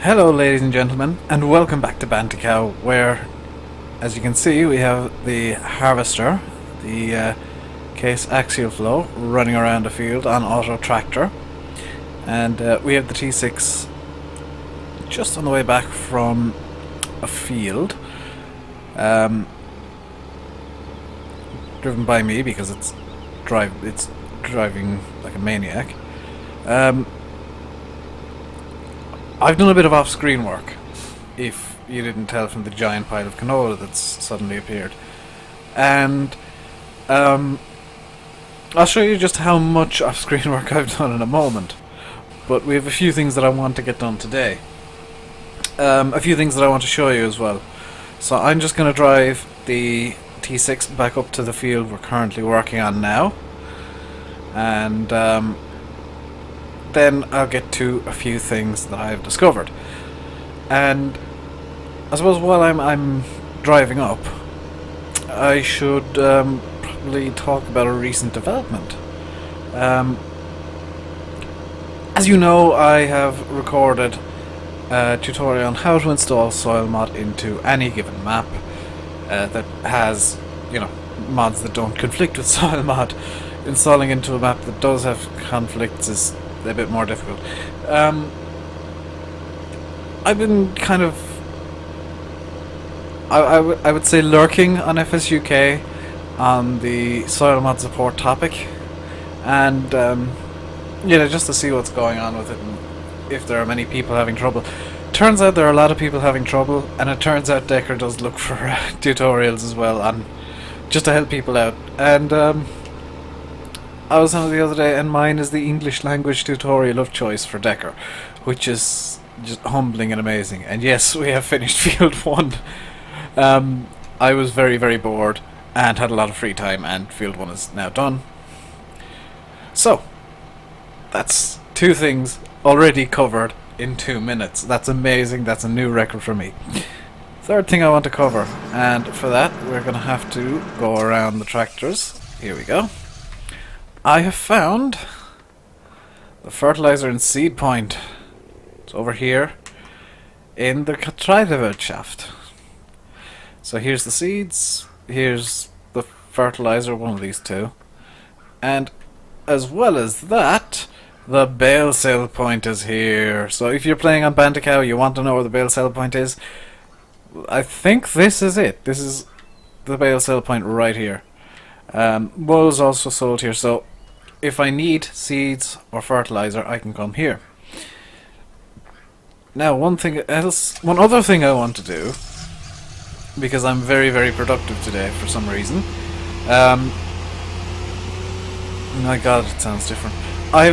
Hello ladies and gentlemen, and welcome back to Bantikow, where, as you can see, we have the harvester, the case axial flow, running around a field on auto tractor, and we have the T6 just on the way back from a field, driven by me because it's driving like a maniac. I've done a bit of off-screen work, if you didn't tell from the giant pile of canola that's suddenly appeared. And I'll show you just how much off-screen work I've done in a moment. But we have a few things that I want to get done today. A few things that I want to show you as well. So I'm just going to drive the T6 back up to the field we're currently working on now. And then I'll get to a few things that I've discovered. And I suppose while I'm driving up, I should probably talk about a recent development. As you know, I have recorded a tutorial on how to install soilmod into any given map that has, mods that don't conflict with soilmod. Installing into a map that does have conflicts is a bit more difficult. I've been kind of, I would say, lurking on FS UK on the soil mod support topic, and just to see what's going on with it and if there are many people having trouble. Turns out there are a lot of people having trouble, and it turns out Decker does look for tutorials as well on just to help people out. And I was on it the other day, and mine is the English language tutorial of choice for Decker, which is just humbling and amazing. And yes, we have finished Field 1. I was very, very bored and had a lot of free time, and Field 1 is now done. So, that's two things already covered in 2 minutes. That's amazing. That's a new record for me. Third thing I want to cover, and for that we're going to have to go around the tractors. Here we go. I have found the fertilizer and seed point. It's over here in the Getreidewelt shaft. So here's the seeds, here's the fertilizer, one of these two, and as well as that, the bale sell point is here. So if you're playing on Bantikow, you want to know where the bale sell point is, I think this is it. This is the bale sell point right here. Wool is also sold here, so if I need seeds or fertilizer, I can come here. Now, one other thing I want to do, because I'm very, very productive today for some reason. My God, it sounds different. I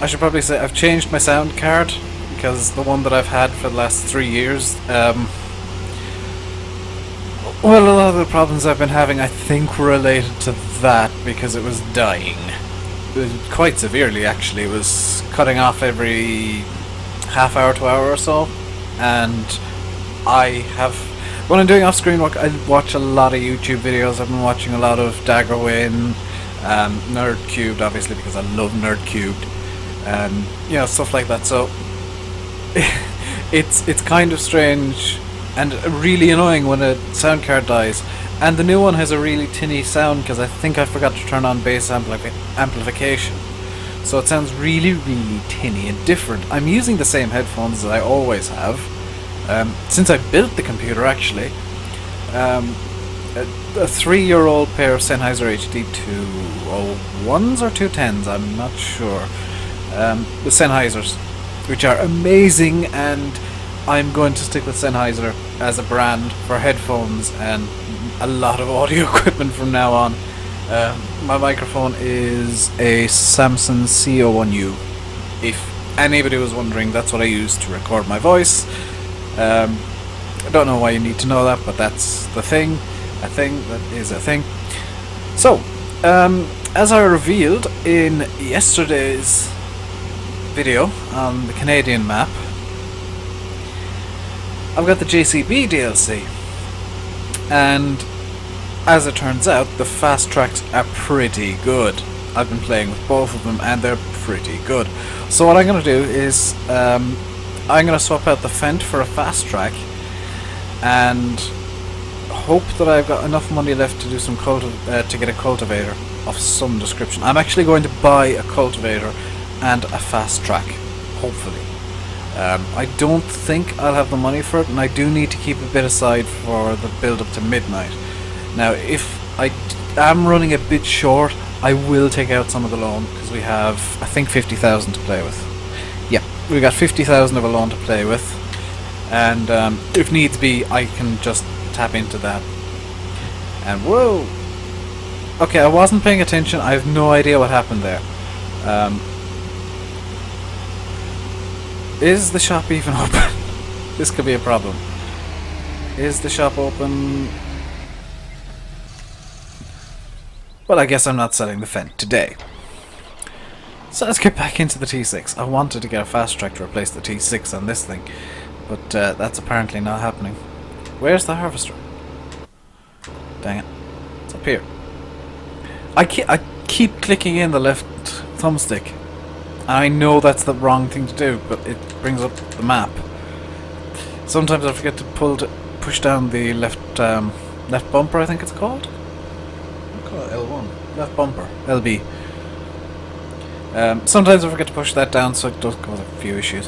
should probably say I've changed my sound card, because the one that I've had for the last 3 years, well, a lot of the problems I've been having, I think, were related to that, because it was dying. Quite severely, actually. It was cutting off every half hour to hour or so. And when I'm doing off-screen work, I watch a lot of YouTube videos. I've been watching a lot of Daggerwin, Nerd Cubed, obviously, because I love Nerd Cubed, and stuff like that. So it's kind of strange and really annoying when a sound card dies. And the new one has a really tinny sound, because I think I forgot to turn on bass amplification. So it sounds really, really tinny and different. I'm using the same headphones that I always have, since I built the computer, actually. A 3-year-old pair of Sennheiser HD 201s or 210s, I'm not sure. The Sennheisers, which are amazing, and I'm going to stick with Sennheiser as a brand for headphones and a lot of audio equipment from now on. My microphone is a Samsung CO1U. If anybody was wondering, that's what I use to record my voice. I don't know why you need to know that, but that's the thing. A thing that is a thing. So, as I revealed in yesterday's video on the Canadian map, I've got the JCB DLC, and as it turns out, the fast tracks are pretty good. I've been playing with both of them, and they're pretty good. So what I'm going to do is I'm going to swap out the Fendt for a fast track and hope that I've got enough money left to do some to get a cultivator of some description. I'm actually going to buy a cultivator and a fast track, hopefully. I don't think I'll have the money for it, and I do need to keep a bit aside for the build up to midnight. Now, if I am running a bit short, I will take out some of the loan, because we have, I think, 50,000 to play with. Yep, we got 50,000 of a loan to play with, and if needs be, I can just tap into that. And whoa! Okay, I wasn't paying attention. I have no idea what happened there. Is the shop even open? This could be a problem. Is the shop open? Well, I guess I'm not selling the Fendt today. So let's get back into the T6. I wanted to get a fast track to replace the T6 on this thing, but that's apparently not happening. Where's the harvester? Dang it. It's up here. I keep clicking in the left thumbstick. I know that's the wrong thing to do, but it brings up the map. Sometimes I forget to push down the left bumper, I think it's called. I call it L1. Left bumper. LB. Sometimes I forget to push that down, so it does cause a few issues.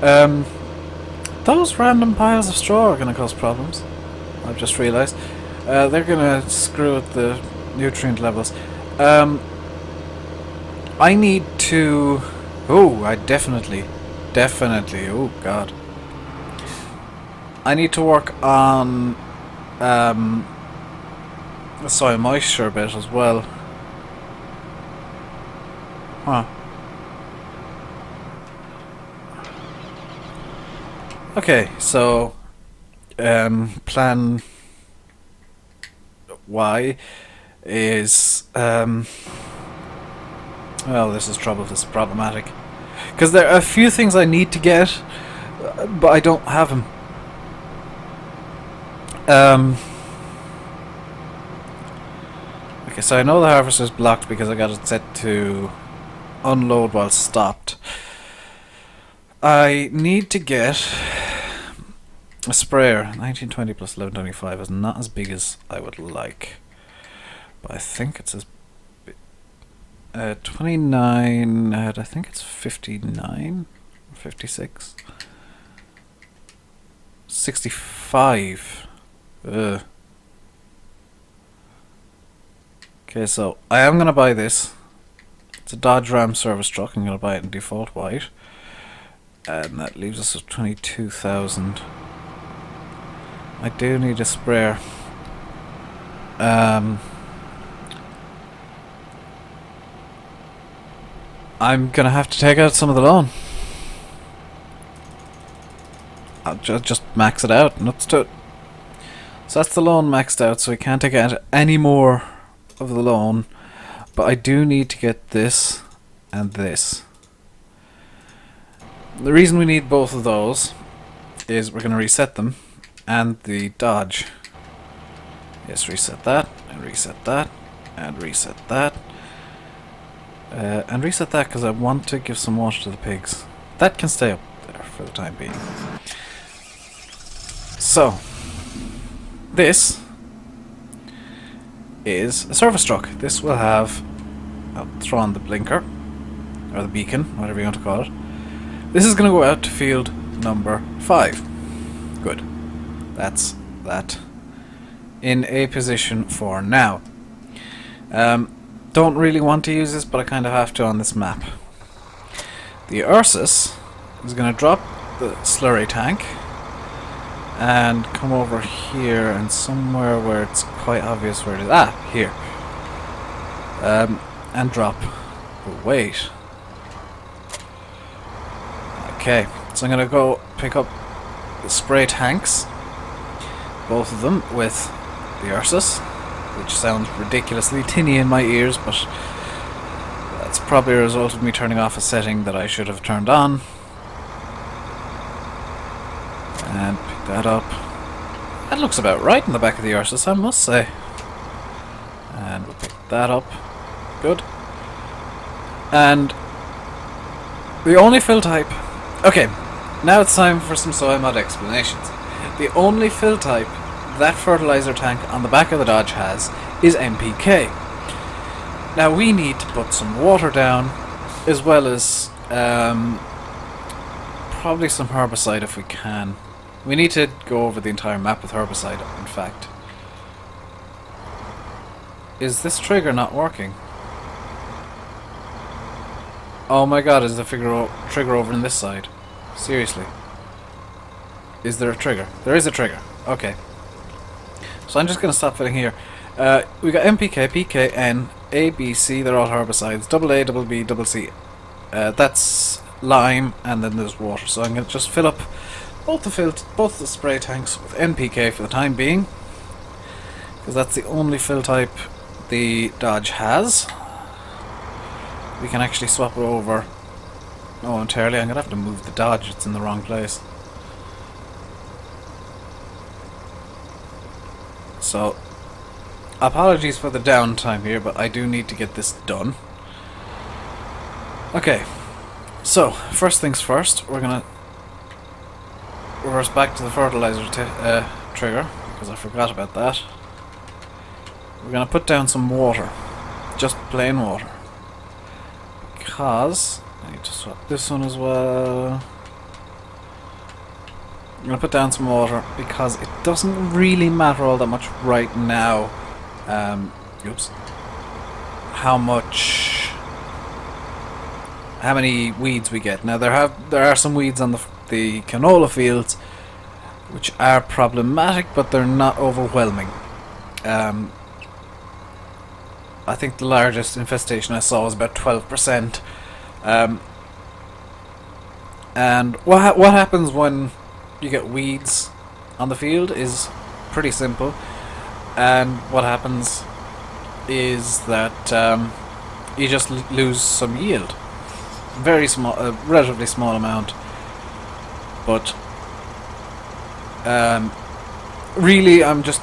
Those random piles of straw are going to cause problems. I've just realised. They're going to screw with the nutrient levels. I need to... Oh, I definitely... Oh, God. I need to work on the soil moisture bit as well. Huh. Okay, so... plan... Y is... well, this is trouble. This is problematic. Because there are a few things I need to get, but I don't have them. Okay, so I know the harvester is blocked because I got it set to unload while stopped. I need to get a sprayer. 1920 plus 1125 is not as big as I would like, but I think it's as 29, I think it's 59 or 56. 65. Ugh. Okay, so I am going to buy this. It's a Dodge Ram service truck. I'm going to buy it in default white. And that leaves us with 22,000. I do need a sprayer. I'm gonna have to take out some of the loan. I'll just max it out. Nuts to it. So that's the loan maxed out, so we can't take out any more of the loan. But I do need to get this and this. The reason we need both of those is we're gonna reset them, and the Dodge. Yes, reset that, and reset that, and reset that. And reset that because I want to give some water to the pigs. That can stay up there for the time being. So, this is a service truck. This will have... I'll throw on the blinker, or the beacon, whatever you want to call it. This is going to go out to field number 5. Good. That's that in a position for now. Don't really want to use this, but I kind of have to on this map. The Ursus is going to drop the slurry tank and come over here and somewhere where it's quite obvious where it is. Ah, here. And drop. But wait. Okay, so I'm going to go pick up the spray tanks, both of them with the Ursus, which sounds ridiculously tinny in my ears, but that's probably a result of me turning off a setting that I should have turned on. And pick that up. That looks about right in the back of the Ursus, I must say. And we'll pick that up. Good. And the only fill type... Okay, Now it's time for some soil mod explanations. The only fill type that fertilizer tank on the back of the Dodge has is NPK. Now we need to put some water down, as well as probably some herbicide if we can. We need to go over the entire map with herbicide, in fact. Is this trigger not working? Oh my god, is the trigger over on this side? Seriously. Is there a trigger? There is a trigger. Okay. So I'm just going to stop filling here. We got NPK, PK, N, A, B, C, they're all herbicides. Double A, double B, double C. That's lime, and then there's water. So I'm going to just fill up both the spray tanks with NPK for the time being, because that's the only fill type the Dodge has. We can actually swap it over momentarily. I'm going to have to move the Dodge, it's in the wrong place. So, apologies for the downtime here, but I do need to get this done. Okay, so first things first, we're going to reverse back to the fertilizer trigger, because I forgot about that. We're going to put down some water, just plain water, because I need to swap this one as well. I'm going to put down some water because it doesn't really matter all that much right now. How many weeds we get. Now there are some weeds on the canola fields which are problematic, but they're not overwhelming. I think the largest infestation I saw was about 12%. And what happens when you get weeds on the field is pretty simple, and what happens is that you just lose some yield. Very small, a relatively small amount, but really I'm just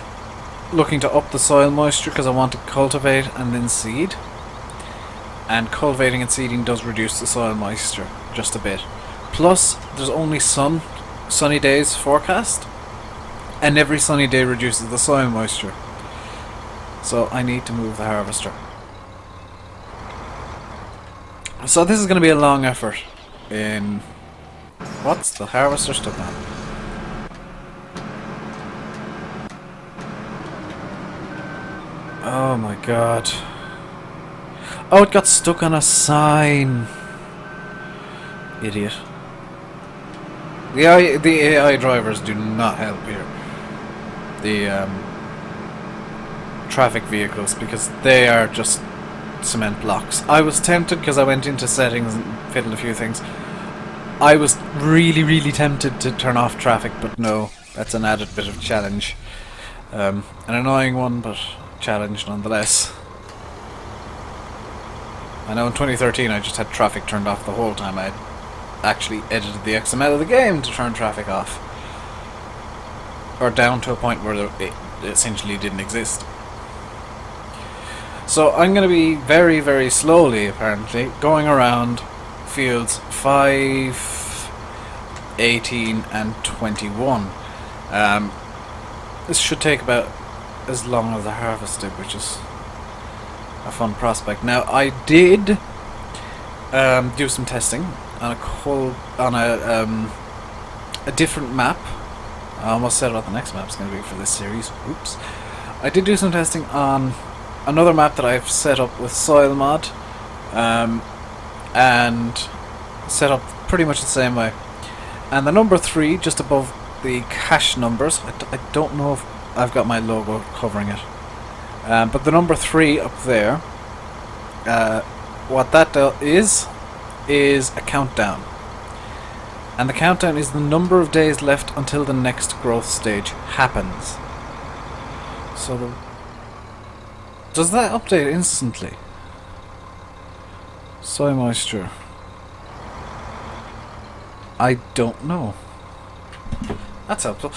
looking to up the soil moisture because I want to cultivate and then seed, and cultivating and seeding does reduce the soil moisture just a bit. Plus there's only sunny days forecast, and every sunny day reduces the soil moisture. So I need to move the harvester. So this is going to be a long effort in... What's the harvester stuck on? Oh my god. Oh, it got stuck on a sign. Idiot. The AI drivers do not help here. The traffic vehicles, because they are just cement blocks. I was tempted because I went into settings and fiddled a few things. I was really tempted to turn off traffic, but no, that's an added bit of challenge. An annoying one, but challenge nonetheless. I know in 2013 I just had traffic turned off the whole time. I actually edited the XML of the game to turn traffic off, or down to a point where it essentially didn't exist. So I'm going to be very slowly, apparently, going around fields 5, 18 and 21. This should take about as long as the harvest did, which is a fun prospect. Now I did do some testing on a different map. I almost said what the next map's going to be for this series. Oops. I did do some testing on another map that I've set up with soilmod, and set up pretty much the same way. And the number 3 just above the cache numbers, I don't know if I've got my logo covering it, but the number 3 up there, what that is a countdown, and the countdown is the number of days left until the next growth stage happens. So does that update instantly? Soil moisture, I don't know. That's helpful.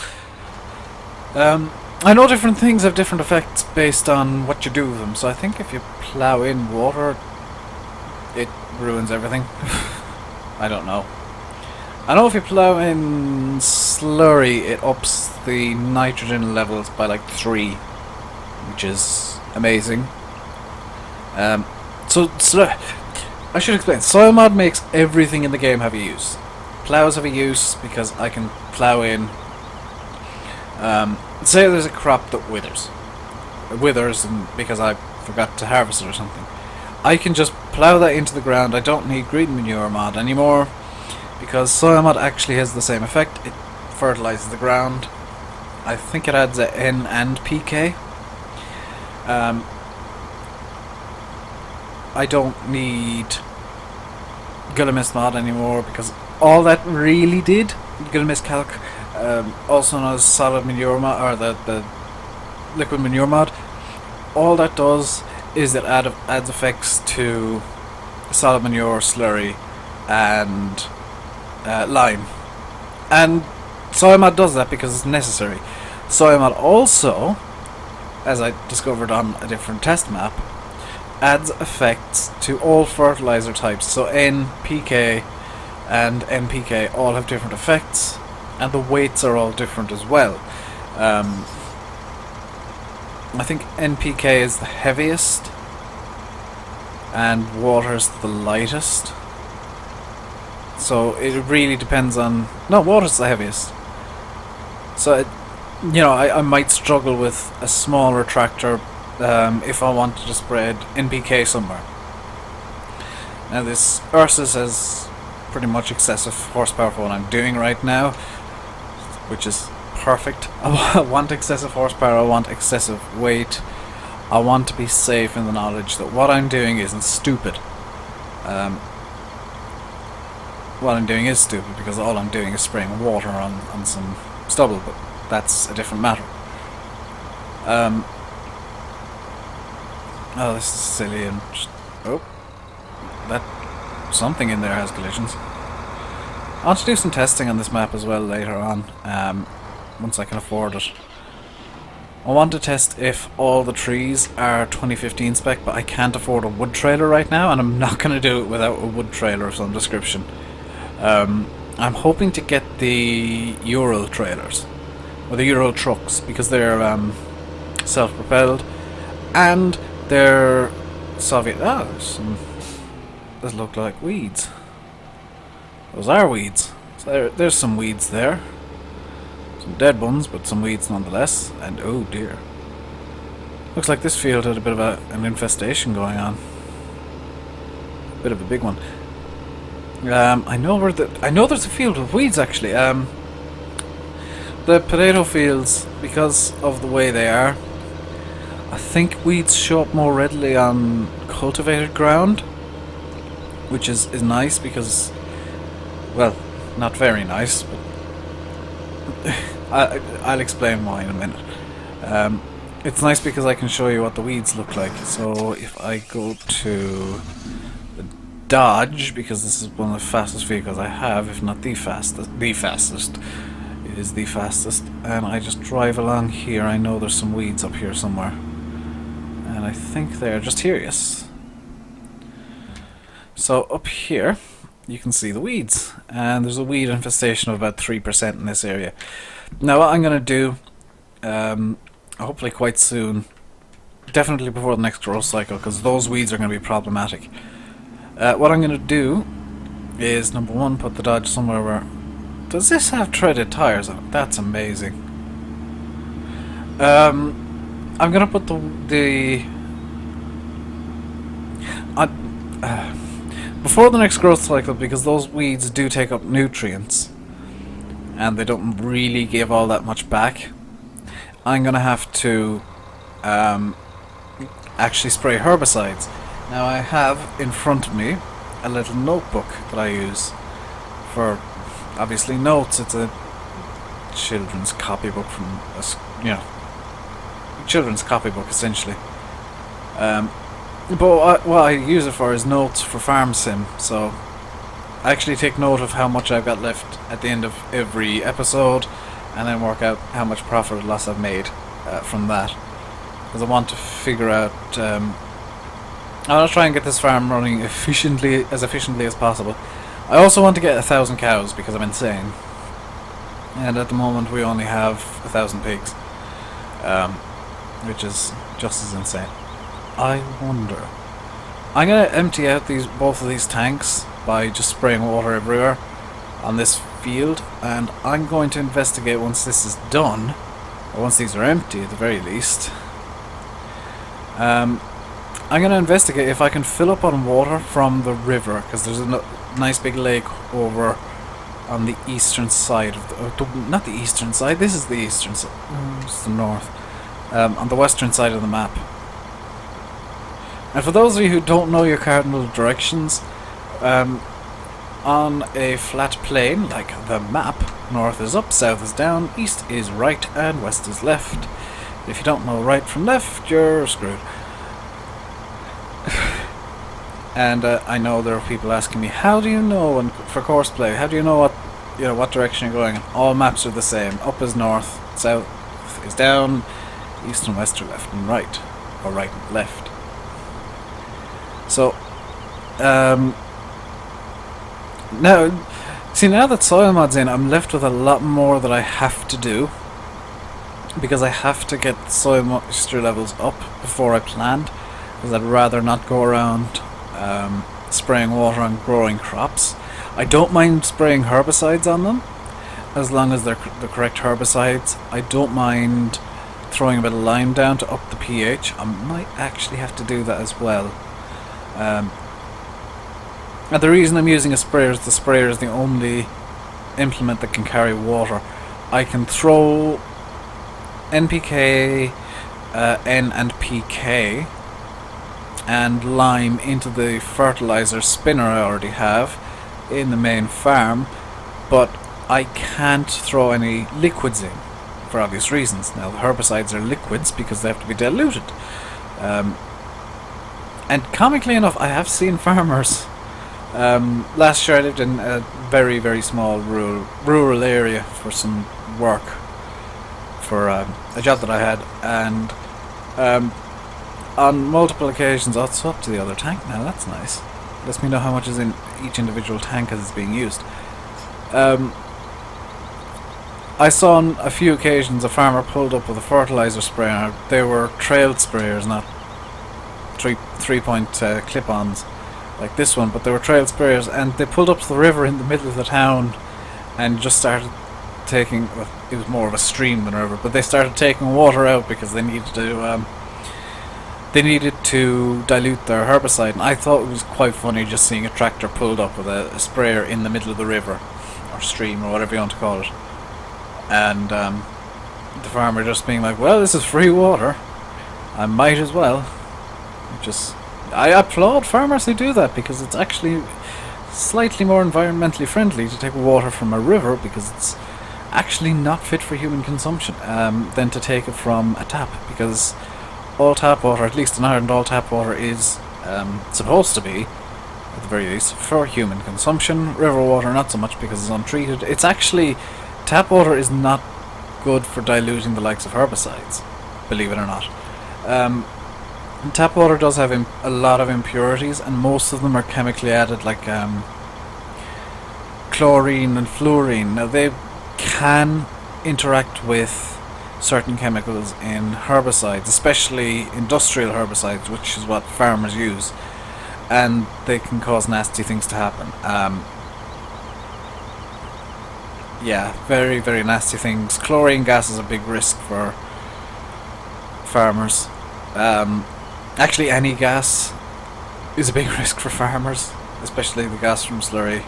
I know different things have different effects based on what you do with them, so I think if you plow in water, it ruins everything. I don't know. I know if you plough in slurry, it ups the nitrogen levels by like 3, which is amazing. I should explain. Soil mod makes everything in the game heavy use. Plows heavy use because I can plow in. Say there's a crop that withers. It withers because I forgot to harvest it or something. I can just plow that into the ground. I don't need green manure mod anymore because soil mod actually has the same effect. It fertilizes the ground. I think it adds a N and PK. I don't need Grimme mod anymore because all that really did, Grimme calc, also known as solid manure mod, or the liquid manure mod, all that does is it adds effects to solid manure, slurry, and lime. And soil mod does that because it's necessary. Soil mod also, as I discovered on a different test map, adds effects to all fertilizer types. So N, PK, and NPK all have different effects, and the weights are all different as well. I think NPK is the heaviest, and water is the lightest. So it really depends on... No, water's the heaviest. So, I might struggle with a smaller tractor if I wanted to spread NPK somewhere. Now this Ursus has pretty much excessive horsepower for what I'm doing right now, which is perfect. I want excessive horsepower, I want excessive weight, I want to be safe in the knowledge that what I'm doing isn't stupid. What I'm doing is stupid because all I'm doing is spraying water on some stubble, but that's a different matter. Oh, this is silly and just... Oh. That... Something in there has collisions. I want to do some testing on this map as well later on, once I can afford it. I want to test if all the trees are 2015 spec, but I can't afford a wood trailer right now, and I'm not going to do it without a wood trailer of some description. I'm hoping to get the Ural trailers, or the Ural trucks, because they're self-propelled, and they're Soviet... those look like weeds. Those are weeds. So there's some weeds there. Some dead ones, but some weeds nonetheless. And oh dear. Looks like this field had a bit of an infestation going on. A bit of a big one. I know there's a field with weeds actually. The potato fields, because of the way they are, I think weeds show up more readily on cultivated ground, which is nice because, well, not very nice, but I'll explain why in a minute. It's nice because I can show you what the weeds look like. So if I go to the Dodge, because this is one of the fastest vehicles I have, if not the fastest, it is the fastest, and I just drive along here, I know there's some weeds up here somewhere. And I think they're just here, yes. So up here, you can see the weeds, and there's a weed infestation of about 3% in this area. Now what I'm going to do, hopefully quite soon, definitely before the next growth cycle, because those weeds are going to be problematic. What I'm going to do is, number one, put the Dodge somewhere where... Does this have treaded tires on it? That's amazing. I'm going to put before the next growth cycle, because those weeds do take up nutrients and they don't really give all that much back, I'm gonna have to actually spray herbicides. Now I have in front of me a little notebook that I use for obviously notes. It's a children's copybook from children's copybook essentially. But what I use it for is notes for Farm Sim, so I actually take note of how much I've got left at the end of every episode, and then work out how much profit or loss I've made from that. Because I want to figure out... I want to try and get this farm running as efficiently as possible. I also want to get 1,000 cows because I'm insane. And at the moment we only have 1,000 pigs. Which is just as insane. I wonder. I'm gonna empty out both of these tanks by just spraying water everywhere on this field, and I'm going to investigate once this is done, or once these are empty at the very least. I'm gonna investigate if I can fill up on water from the river, because there's a nice big lake over on the eastern side of the, not the eastern side, this is the eastern side, it's the north, on the western side of the map. And for those of you who don't know your cardinal directions, on a flat plane, like the map, north is up, south is down, east is right, and west is left. If you don't know right from left, you're screwed. And I know there are people asking me, how do you know, and for courseplay, how do you know what direction you're going? And all maps are the same. Up is north, south is down, east and west are left and right, or right and left. So, now that soil mod's in, I'm left with a lot more that I have to do, because I have to get the soil moisture levels up before I plant, because I'd rather not go around spraying water on growing crops. I don't mind spraying herbicides on them, as long as they're the correct herbicides. I don't mind throwing a bit of lime down to up the pH. I might actually have to do that as well. And the reason I'm using a sprayer is the sprayer is the only implement that can carry water. I can throw NPK, N and PK and lime into the fertilizer spinner I already have in the main farm, but I can't throw any liquids in for obvious reasons. Now the herbicides are liquids because they have to be diluted. And comically enough, I have seen farmers. Last year I lived in a very, very small rural area for some work, for a job that I had, and on multiple occasions, oh, it's up to the other tank now, that's nice. Lets me know how much is in each individual tank as it's being used. I saw on a few occasions a farmer pulled up with a fertilizer sprayer. They were trailed sprayers, not three-point clip-ons like this one, but they were trail sprayers, and they pulled up to the river in the middle of the town and just started taking, well, it was more of a stream than a river, but they started taking water out because they needed to dilute their herbicide. And I thought it was quite funny just seeing a tractor pulled up with a sprayer in the middle of the river or stream or whatever you want to call it, and the farmer just being like, well, this is free water, I might as well. I applaud farmers who do that, because it's actually slightly more environmentally friendly to take water from a river, because it's actually not fit for human consumption, than to take it from a tap, because all tap water, at least in Ireland, all tap water is supposed to be, at the very least, for human consumption. River water not so much because it's untreated. It's actually, tap water is not good for diluting the likes of herbicides, believe it or not. Tap water does have a lot of impurities, and most of them are chemically added, like chlorine and fluorine. Now they can interact with certain chemicals in herbicides, especially industrial herbicides, which is what farmers use, and they can cause nasty things to happen. Yeah, very, very nasty things. Chlorine gas is a big risk for farmers. Actually, any gas is a big risk for farmers, especially the gas from slurry.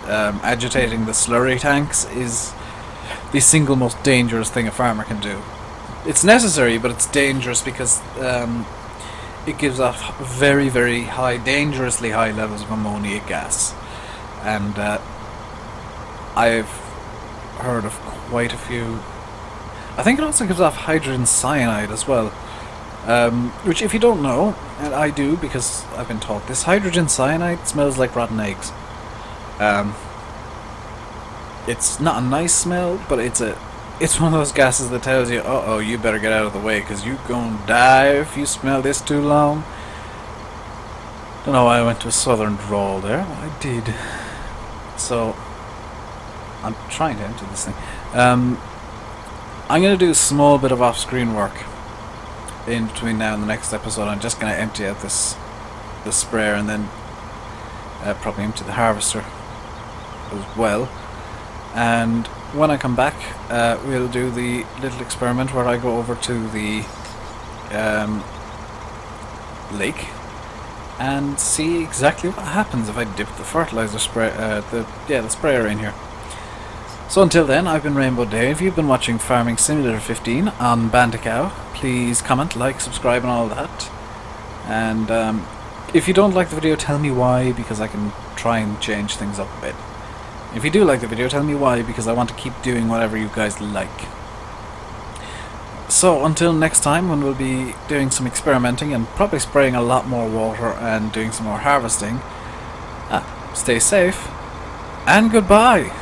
Agitating the slurry tanks is the single most dangerous thing a farmer can do. It's necessary, but it's dangerous because it gives off very, very high, dangerously high levels of ammonia gas. And I've heard of quite a few. I think it also gives off hydrogen cyanide as well. Which, if you don't know, and I do because I've been taught this, hydrogen cyanide smells like rotten eggs. It's not a nice smell, but it's one of those gases that tells you, uh-oh, you better get out of the way, because you're gonna die if you smell this too long. Don't know why I went to a southern drawl there, but I did. So I'm trying to empty this thing. I'm going to do a small bit of off-screen work in between now and the next episode. I'm just going to empty out this sprayer and then probably empty the harvester as well. And when I come back, we'll do the little experiment where I go over to the lake and see exactly what happens if I dip the fertilizer spray, the sprayer in here. So until then, I've been Rainbow Dave. You've been watching Farming Simulator 15 on Bantikow. Please comment, like, subscribe and all that. And if you don't like the video, tell me why, because I can try and change things up a bit. If you do like the video, tell me why, because I want to keep doing whatever you guys like. So until next time, when we'll be doing some experimenting and probably spraying a lot more water and doing some more harvesting, stay safe and goodbye.